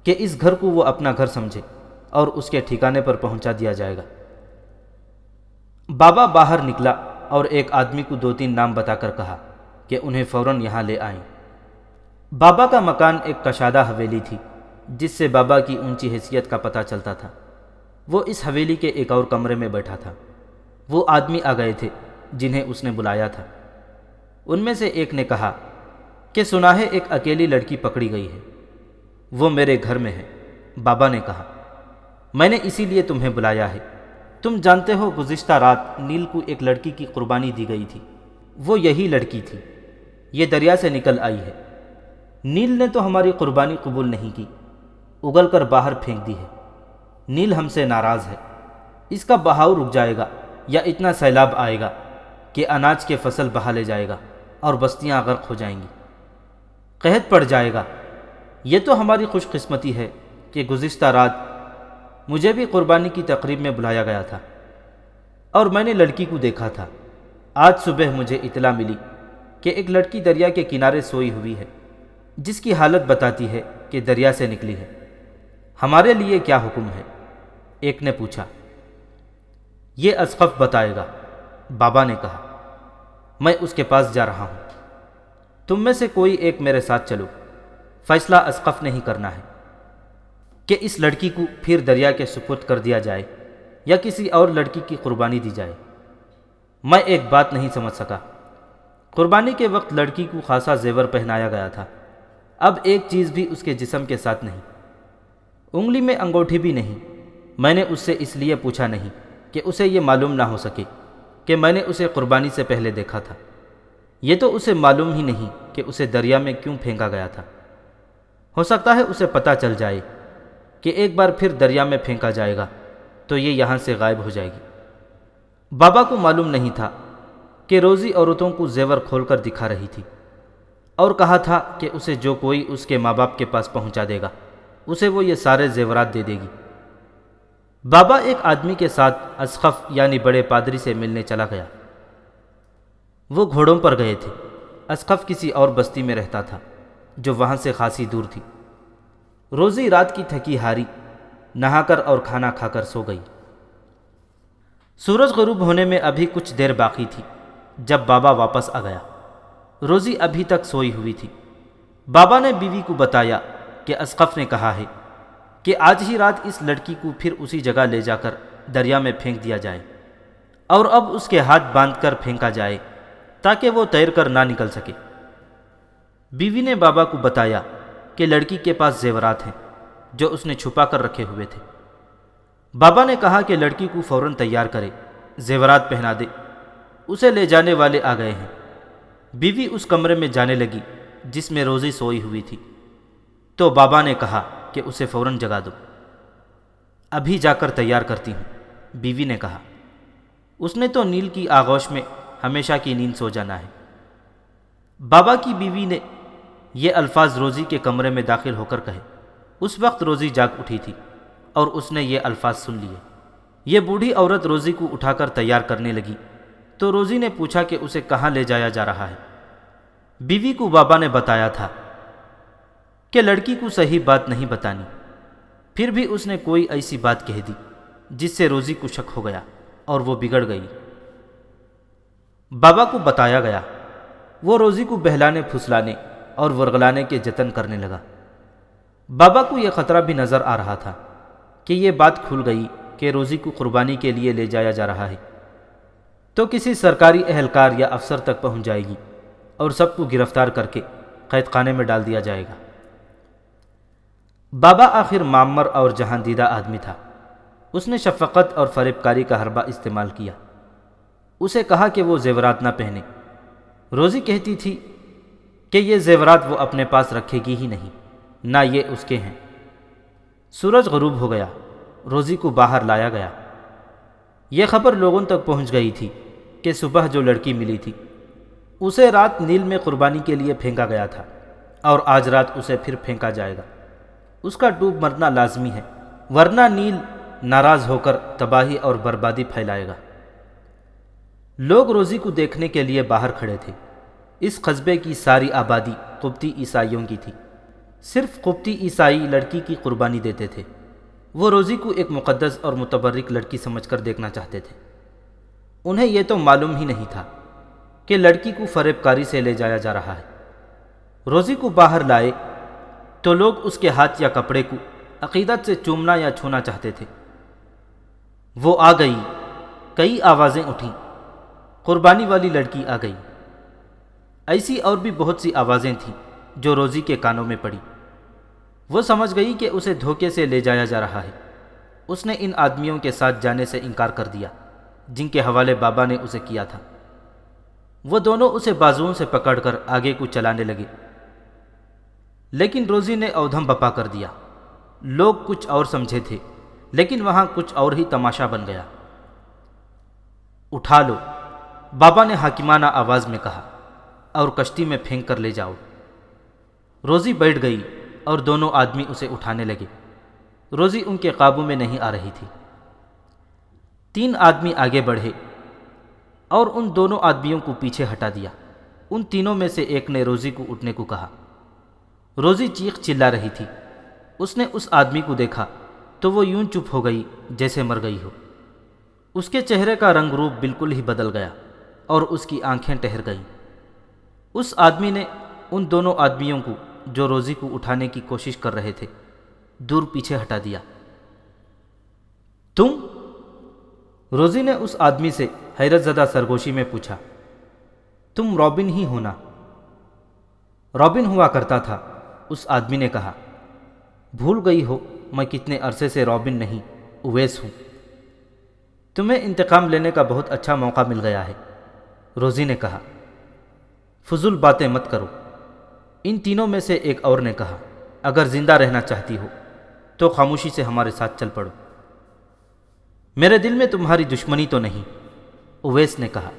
کہ اس گھر کو وہ اپنا گھر سمجھے اور اس کے ٹھکانے پر پہنچا دیا جائے گا۔ بابا باہر نکلا اور ایک آدمی کو 2-3 نام بتا کر کہا کہ انہیں فوراً یہاں لے آئیں۔ بابا کا مکان ایک کشادہ حویلی تھی جس سے بابا کی اونچی حیثیت کا پتہ چلتا تھا۔ وہ اس حویلی کے ایک اور کمرے میں بیٹھا تھا۔ وہ آدمی آ گئے تھے جنہیں اس نے بلایا تھا۔ ان میں سے ایک نے کہا کہ سنا ہے ایک اکیلی لڑکی پکڑی گئی ہے۔ وہ میرے گھر میں ہے، بابا نے کہا۔ میں نے اسی لیے تمہیں بلایا ہے۔ تم جانتے ہو گزشتہ رات نیل کو ایک لڑکی کی قربانی دی گئی تھی۔ وہ یہی لڑکی تھی، یہ دریا سے نکل آئی ہے۔ نیل نے تو ہماری قربانی قبول نہیں کی، اگل کر باہر پھینک دی ہے۔ نیل ہم سے ناراض ہے۔ اس کا بہاؤ رک جائے گا یا اتنا سیلاب آئے گا کہ اناج کے فصل بہا لے جائے گا اور بستیاں غرق ہو جائیں گی، قحط پڑ جائے گا۔ یہ تو ہماری خوش قسمتی ہے کہ گزشتہ رات مجھے بھی قربانی کی تقریب میں بلایا گیا تھا۔ اور میں نے لڑکی کو دیکھا تھا۔ آج صبح مجھے اطلاع ملی کہ ایک لڑکی دریا کے کنارے سوئی ہوئی ہے، جس کی حالت بتاتی ہے کہ دریا سے نکلی ہے۔ ہمارے لیے کیا حکم ہے؟ ایک نے پوچھا۔ یہ اسقف بتائے گا، بابا نے کہا۔ میں اس کے پاس جا رہا ہوں، تم میں سے کوئی ایک میرے ساتھ چلو۔ فیصلہ اسقف نے ہی کرنا ہے کہ اس لڑکی کو پھر دریا کے سپرد کر دیا جائے یا کسی اور لڑکی کی قربانی دی جائے۔ میں ایک بات نہیں سمجھ سکا۔ قربانی کے وقت لڑکی کو خاصا زیور پہنایا گیا تھا، اب ایک چیز بھی اس کے جسم کے ساتھ نہیں، انگلی میں انگوٹھی بھی نہیں۔ میں نے اس سے اس لیے پوچھا نہیں کہ اسے یہ معلوم نہ ہو سکے کہ میں نے اسے قربانی سے پہلے دیکھا تھا۔ یہ تو اسے معلوم ہی نہیں کہ اسے دریا میں کیوں پھینکا گیا تھا۔ ہو سکتا ہے اسے پتہ چل جائے کہ ایک بار پھر دریا میں پھینکا جائے گا تو یہ یہاں سے غائب ہو جائے گی۔ بابا کو معلوم نہیں تھا کہ روزی عورتوں کو زیور کھول کر دکھا رہی تھی اور کہا تھا کہ اسے جو کوئی اس کے ماں باپ کے پاس پہنچا دے گا اسے وہ یہ سارے زیورات دے دے گی۔ بابا ایک آدمی کے ساتھ اسقف یعنی بڑے پادری سے ملنے چلا گیا۔ وہ گھوڑوں پر گئے تھے۔ اسقف کسی اور بستی میں رہتا تھا جو وہاں سے خاصی دور تھی۔ روزی رات کی تھکی ہاری نہا کر اور کھانا کھا کر سو گئی۔ سورج غروب ہونے میں ابھی کچھ دیر باقی تھی جب بابا واپس آ گیا۔ روزی ابھی تک سوئی ہوئی تھی۔ بابا نے بیوی کو بتایا کہ اسقف نے کہا ہے کہ آج ہی رات اس لڑکی کو پھر اسی جگہ لے جا کر دریا میں پھینک دیا جائے اور اب اس کے ہاتھ باندھ کر پھینکا جائے تاکہ وہ تیر کر نہ نکل سکے۔ بیوی نے بابا کو بتایا کہ لڑکی کے پاس زیورات ہیں جو اس نے چھپا کر رکھے ہوئے تھے۔ بابا نے کہا کہ لڑکی کو فوراً تیار کرے، زیورات پہنا دے، اسے لے جانے والے آ گئے ہیں۔ بیوی اس کمرے میں جانے لگی جس میں روزی سوئی ہوئی تھی، تو بابا نے کہا کہ اسے فوراً جگا دو۔ ابھی جا کر تیار کرتی ہوں، بیوی نے کہا۔ اس نے تو نیل کی آغوش میں ہمیشہ کی نیند سو جانا ہے۔ بابا کی بیوی نے یہ الفاظ روزی کے کمرے میں داخل ہو کر کہے۔ اس وقت روزی جاگ اٹھی تھی اور اس نے یہ الفاظ سن لیے۔ یہ بوڑھی عورت روزی کو اٹھا کر تیار کرنے لگی تو روزی نے پوچھا کہ اسے کہاں لے جایا جا رہا ہے۔ بیوی کو بابا نے بتایا تھا کہ لڑکی کو صحیح بات نہیں بتانی، پھر بھی اس نے کوئی ایسی بات کہہ دی جس سے روزی کو شک ہو گیا اور وہ بگڑ گئی۔ بابا کو بتایا گیا، وہ روزی کو بہلانے پھسلانے اور ورغلانے کے جتن کرنے لگا۔ بابا کو یہ خطرہ بھی نظر آ رہا تھا کہ یہ بات کھل گئی کہ روزی کو قربانی کے لیے لے جایا جا رہا ہے تو کسی سرکاری اہلکار یا افسر تک پہنچ جائے گی اور سب کو گرفتار کر کے قید خانے میں ڈال دیا جائے گا۔ بابا آخر معمر اور جہاندیدہ آدمی تھا۔ اس نے شفقت اور فریب کاری کا حربہ استعمال کیا۔ اسے کہا کہ وہ زیورات نہ پہنے۔ روزی کہتی تھی کہ یہ زیورات وہ اپنے پاس رکھے گی ہی نہیں، نہ یہ اس کے ہیں۔ سورج غروب ہو گیا، روزی کو باہر لایا گیا۔ یہ خبر لوگوں تک پہنچ گئی تھی کہ صبح جو لڑکی ملی تھی اسے رات نیل میں قربانی کے لیے پھینکا گیا تھا اور آج رات اسے پھر پھینکا جائے گا۔ اس کا ڈوب مرنا لازمی ہے، ورنہ نیل ناراض ہو کر تباہی اور بربادی پھیلائے گا۔ لوگ روزی کو دیکھنے کے لیے باہر کھڑے تھے۔ اس قصبے کی ساری آبادی قبطی عیسائیوں کی تھی۔ صرف قبطی عیسائی لڑکی کی قربانی دیتے تھے۔ وہ روزی کو ایک مقدس اور متبرک لڑکی سمجھ کر دیکھنا چاہتے تھے۔ انہیں یہ تو معلوم ہی نہیں تھا کہ لڑکی کو فریب کاری سے لے جایا جا رہا ہے۔ روزی کو باہر لائے تو لوگ اس کے ہاتھ یا کپڑے کو عقیدت سے چومنا یا چھونا چاہتے تھے۔ وہ آ گئی، کئی آوازیں اٹھیں، قربانی والی لڑکی آ گئی۔ ایسی اور بھی بہت سی آوازیں تھیں جو روزی کے کانوں میں پڑی۔ وہ سمجھ گئی کہ اسے دھوکے سے لے جایا جا رہا ہے۔ اس نے ان آدمیوں کے ساتھ جانے سے انکار کر دیا جن کے حوالے بابا نے اسے کیا تھا۔ وہ دونوں اسے بازوؤں سے پکڑ کر آگے کو چلانے لگے، لیکن روزی نے اودھم بپا کر دیا۔ لوگ کچھ اور سمجھے تھے، لیکن وہاں کچھ اور ہی تماشا بن گیا۔ اٹھا لو، بابا نے حاکمانہ آواز میں کہا، اور کشتی میں پھینک کر لے جاؤ۔ روزی بیٹھ گئی اور دونوں آدمی اسے اٹھانے لگے۔ روزی ان کے قابو میں نہیں آ رہی تھی۔ 3 آدمی آگے بڑھے اور ان دونوں آدمیوں کو پیچھے ہٹا دیا۔ ان تینوں میں سے ایک نے روزی کو اٹھنے کو کہا۔ روزی چیخ چلا رہی تھی۔ اس نے اس آدمی کو دیکھا تو وہ یوں چپ ہو گئی جیسے مر گئی ہو۔ اس کے چہرے کا رنگ روپ بالکل ہی بدل گیا اور اس کی آنکھیں ٹھہر گئیں۔ اس آدمی نے ان دونوں آدمیوں کو جو روزی کو اٹھانے کی کوشش کر رہے تھے دور پیچھے ہٹا دیا۔ تم؟ روزی نے اس آدمی سے حیرت زدہ سرگوشی میں پوچھا۔ تم رابن ہی ہونا؟ رابن ہوا کرتا تھا، اس آدمی نے کہا۔ بھول گئی ہو میں کتنے عرصے سے رابن نہیں اویس ہوں۔ تمہیں انتقام لینے کا بہت اچھا موقع مل گیا ہے، روزی نے کہا۔ فضول باتیں مت کرو، ان تینوں میں سے ایک اور نے کہا۔ اگر زندہ رہنا چاہتی ہو تو خاموشی سے ہمارے ساتھ چل پڑو۔ میرے دل میں تمہاری دشمنی تو نہیں، اویس نے کہا۔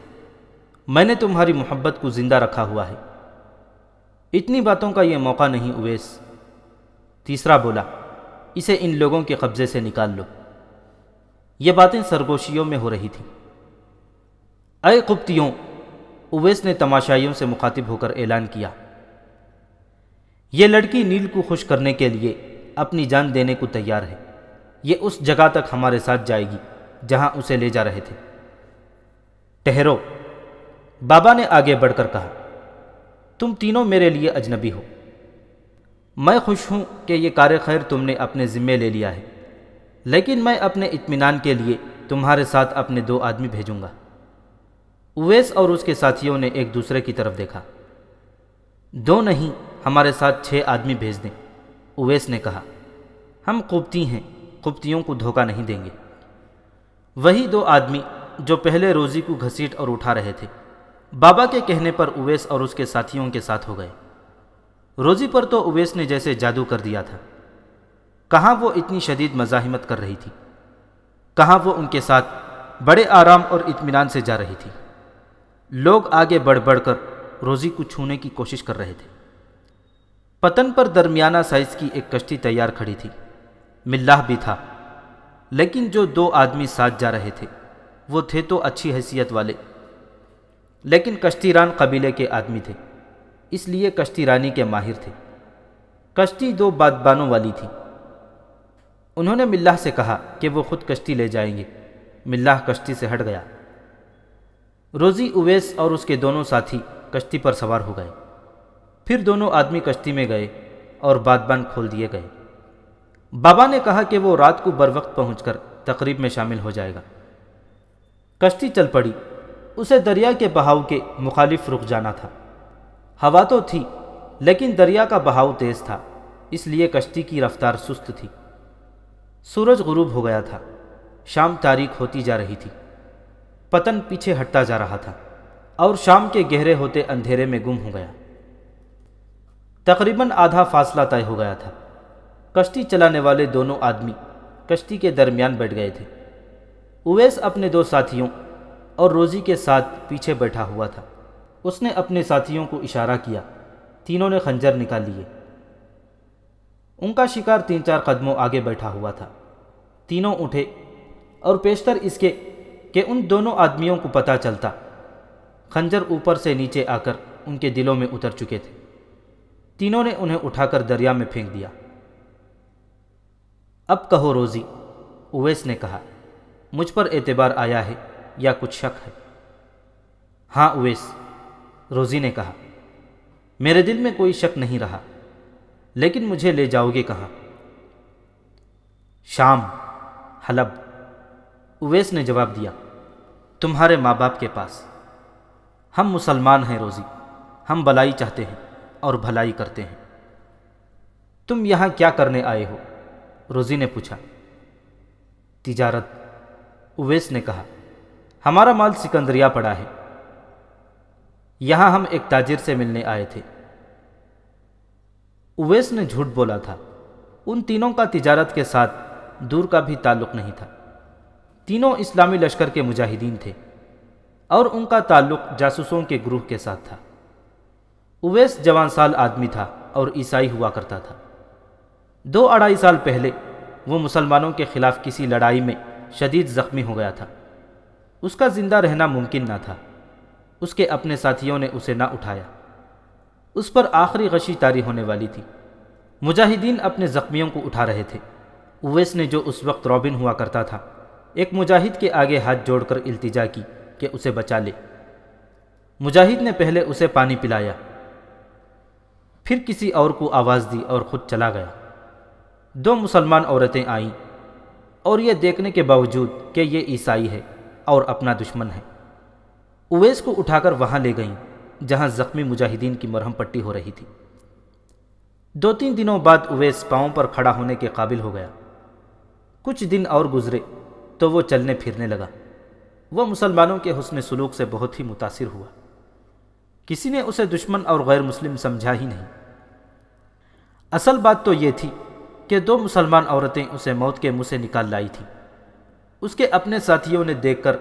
میں نے تمہاری محبت کو زندہ رکھا ہوا ہے۔ اتنی باتوں کا یہ موقع نہیں اویس، تیسرا بولا۔ اسے ان لوگوں کے قبضے سے نکال لو۔ یہ باتیں سرگوشیوں میں ہو رہی تھیں۔ اے قبطیوں، اویس نے تماشائیوں سے مخاطب ہو کر اعلان کیا، یہ لڑکی نیل کو خوش کرنے کے لیے اپنی جان دینے کو تیار ہے۔ یہ اس جگہ تک ہمارے ساتھ جائے گی جہاں اسے لے جا رہے تھے۔ ٹھہرو، بابا نے آگے بڑھ کر کہا۔ تم تینوں میرے لیے اجنبی ہو۔ میں خوش ہوں کہ یہ کار خیر تم نے اپنے ذمے لے لیا ہے، لیکن میں اپنے اطمینان کے لیے تمہارے ساتھ اپنے 2 آدمی بھیجوں گا۔ اویس اور اس کے ساتھیوں نے ایک دوسرے کی طرف دیکھا۔ 2 نہیں، ہمارے ساتھ 6 آدمی بھیج دیں، اویس نے کہا۔ ہم قبطی ہیں، قبطیوں کو دھوکہ نہیں دیں گے۔ وہی 2 آدمی جو پہلے روزی کو گھسیٹ اور اٹھا رہے تھے بابا کے کہنے پر اویس اور اس کے ساتھیوں کے ساتھ ہو گئے۔ روزی پر تو اویس نے جیسے جادو کر دیا تھا۔ کہاں وہ اتنی شدید مزاحمت کر رہی تھی، کہاں وہ ان کے ساتھ بڑے آرام اور اطمینان سے جا رہی تھی۔ لوگ آگے بڑھ بڑھ کر روزی کو چھونے کی کوشش کر رہے تھے۔ پتن پر درمیانہ سائز کی ایک کشتی تیار کھڑی تھی۔ ملاح بھی تھا، لیکن جو 2 آدمی ساتھ جا رہے تھے وہ تھے تو اچھی حیثیت والے، لیکن کشتی ران قبیلے کے آدمی تھے، اس لیے کشتی رانی کے ماہر تھے۔ کشتی 2 بادبانوں والی تھی۔ انہوں نے ملاح سے کہا کہ وہ خود کشتی لے جائیں گے۔ ملاح کشتی سے ہٹ گیا۔ روزی، اویس اور اس کے دونوں ساتھی کشتی پر سوار ہو گئے۔ پھر دونوں آدمی کشتی میں گئے اور بادبان کھول دیے گئے۔ بابا نے کہا کہ وہ رات کو بروقت پہنچ کر تقریب میں شامل ہو جائے گا۔ کشتی چل پڑی۔ اسے دریا کے بہاؤ کے مخالف رخ جانا تھا۔ ہوا تو تھی لیکن دریا کا بہاؤ تیز تھا، اس لیے کشتی کی رفتار سست تھی۔ سورج غروب ہو گیا تھا، شام تاریک ہوتی جا رہی تھی۔ پتن پیچھے ہٹتا جا رہا تھا اور شام کے گہرے ہوتے اندھیرے میں گم ہو گیا۔ تقریباً آدھا فاصلہ طے ہو گیا تھا۔ کشتی چلانے والے دونوں آدمی کشتی کے درمیان بیٹھ گئے تھے۔ اویس اپنے 2 ساتھیوں اور روزی کے ساتھ پیچھے بیٹھا ہوا تھا۔ اس نے اپنے ساتھیوں کو اشارہ کیا۔ تینوں نے خنجر نکال لیے۔ ان کا شکار 3-4 قدموں آگے بیٹھا ہوا تھا۔ تینوں اٹھے اور پیشتر اس کے کہ ان دونوں آدمیوں کو پتہ چلتا، خنجر اوپر سے نیچے آ کر ان کے دلوں میں اتر چکے تھے۔ تینوں نے انہیں اٹھا کر دریا میں پھینک دیا۔ اب کہو روزی، اویس نے کہا، مجھ پر اعتبار آیا ہے یا کچھ شک ہے؟ ہاں اویس، روزی نے کہا، میرے دل میں کوئی شک نہیں رہا، لیکن مجھے لے جاؤ گے کہاں؟ شام، حلب، اویس نے جواب دیا، تمہارے ماں باپ کے پاس۔ ہم مسلمان ہیں روزی، ہم بلائی چاہتے ہیں اور بھلائی کرتے ہیں۔ تم یہاں کیا کرنے آئے ہو؟ روزی نے پوچھا۔ تجارت، اویس نے کہا، ہمارا مال سکندریہ پڑا ہے، یہاں ہم ایک تاجر سے ملنے آئے تھے۔ اویس نے جھوٹ بولا تھا۔ ان تینوں کا تجارت کے ساتھ دور کا بھی تعلق نہیں تھا۔ تینوں اسلامی لشکر کے مجاہدین تھے اور ان کا تعلق جاسوسوں کے گروہ کے ساتھ تھا۔ اویس جوان سال آدمی تھا اور عیسائی ہوا کرتا تھا۔ 2-2.5 سال پہلے وہ مسلمانوں کے خلاف کسی لڑائی میں شدید زخمی ہو گیا تھا۔ اس کا زندہ رہنا ممکن نہ تھا۔ اس کے اپنے ساتھیوں نے اسے نہ اٹھایا۔ اس پر آخری غشی طاری ہونے والی تھی۔ مجاہدین اپنے زخمیوں کو اٹھا رہے تھے۔ اویس نے جو اس وقت روبن ہوا کرتا تھا، ایک مجاہد کے آگے ہاتھ جوڑ کر التجا کی کہ اسے بچا لے۔ مجاہد نے پہلے اسے پانی پلایا، پھر کسی اور کو آواز دی اور خود چلا گیا۔ 2 مسلمان عورتیں آئیں اور یہ دیکھنے کے باوجود کہ یہ عیسائی ہے اور اپنا دشمن ہے، اویس کو اٹھا کر وہاں لے گئیں جہاں زخمی مجاہدین کی مرہم پٹی ہو رہی تھی۔ 2-3 دنوں بعد اویس پاؤں پر کھڑا ہونے کے قابل ہو گیا۔ کچھ دن اور گزرے تو وہ چلنے پھرنے لگا۔ وہ مسلمانوں کے حسن سلوک سے بہت ہی متاثر ہوا۔ کسی نے اسے دشمن اور غیر مسلم سمجھا ہی نہیں۔ اصل بات تو یہ تھی کہ 2 مسلمان عورتیں اسے موت کے منہ سے نکال لائی تھیں۔ اس کے اپنے ساتھیوں نے دیکھ کر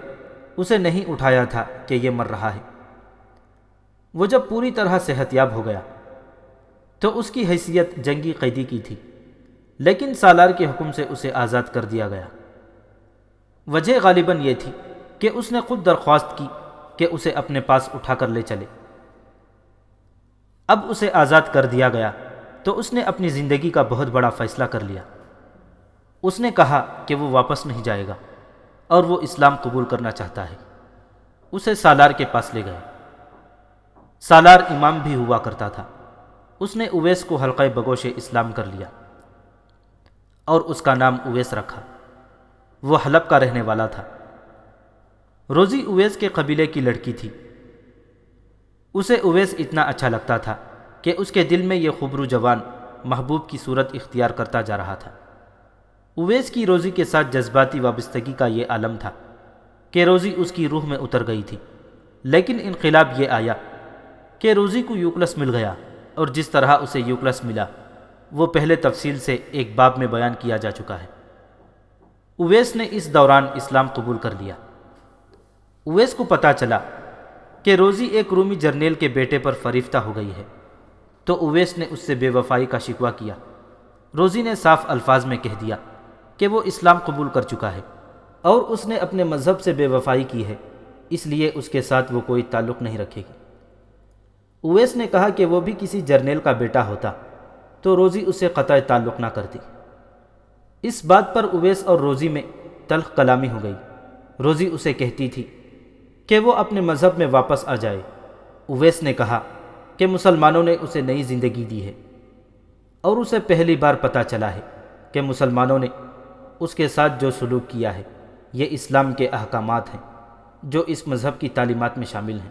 اسے نہیں اٹھایا تھا کہ یہ مر رہا ہے۔ وہ جب پوری طرح صحت یاب ہو گیا تو اس کی حیثیت جنگی قیدی کی تھی، لیکن سالار کے حکم سے اسے آزاد کر دیا گیا۔ وجہ غالباً یہ تھی کہ اس نے خود درخواست کی کہ اسے اپنے پاس اٹھا کر لے چلے۔ اب اسے آزاد کر دیا گیا تو اس نے اپنی زندگی کا بہت بڑا فیصلہ کر لیا۔ اس نے کہا کہ وہ واپس نہیں جائے گا اور وہ اسلام قبول کرنا چاہتا ہے۔ اسے سالار کے پاس لے گئے۔ سالار امام بھی ہوا کرتا تھا۔ اس نے اویس کو حلقہ بگوش اسلام کر لیا اور اس کا نام اویس رکھا۔ وہ حلب کا رہنے والا تھا۔ روزی اویس کے قبیلے کی لڑکی تھی۔ اسے اویس اتنا اچھا لگتا تھا کہ اس کے دل میں یہ خوبرو جوان محبوب کی صورت اختیار کرتا جا رہا تھا۔ اویس کی روزی کے ساتھ جذباتی وابستگی کا یہ عالم تھا کہ روزی اس کی روح میں اتر گئی تھی، لیکن انقلاب یہ آیا کہ روزی کو یوکلس مل گیا، اور جس طرح اسے یوکلس ملا وہ پہلے تفصیل سے ایک باب میں بیان کیا جا چکا ہے۔ اویس نے اس دوران اسلام قبول کر لیا۔ اویس کو پتہ چلا کہ روزی ایک رومی جرنیل کے بیٹے پر فریفتہ ہو گئی ہے، تو اویس نے اس سے بے وفائی کا شکوہ کیا۔ روزی نے صاف الفاظ میں کہہ دیا کہ وہ اسلام قبول کر چکا ہے اور اس نے اپنے مذہب سے بے وفائی کی ہے، اس لیے اس کے ساتھ وہ کوئی تعلق نہیں رکھے گی۔ اویس نے کہا کہ وہ بھی کسی جرنیل کا بیٹا ہوتا تو روزی اسے قطع تعلق نہ کرتی۔ اس بات پر اویس اور روزی میں تلخ کلامی ہو گئی۔ روزی اسے کہتی تھی کہ وہ اپنے مذہب میں واپس آ جائے۔ اویس نے کہا کہ مسلمانوں نے اسے نئی زندگی دی ہے اور اسے پہلی بار پتہ چلا ہے کہ مسلمانوں نے اس کے ساتھ جو سلوک کیا ہے یہ اسلام کے احکامات ہیں جو اس مذہب کی تعلیمات میں شامل ہیں۔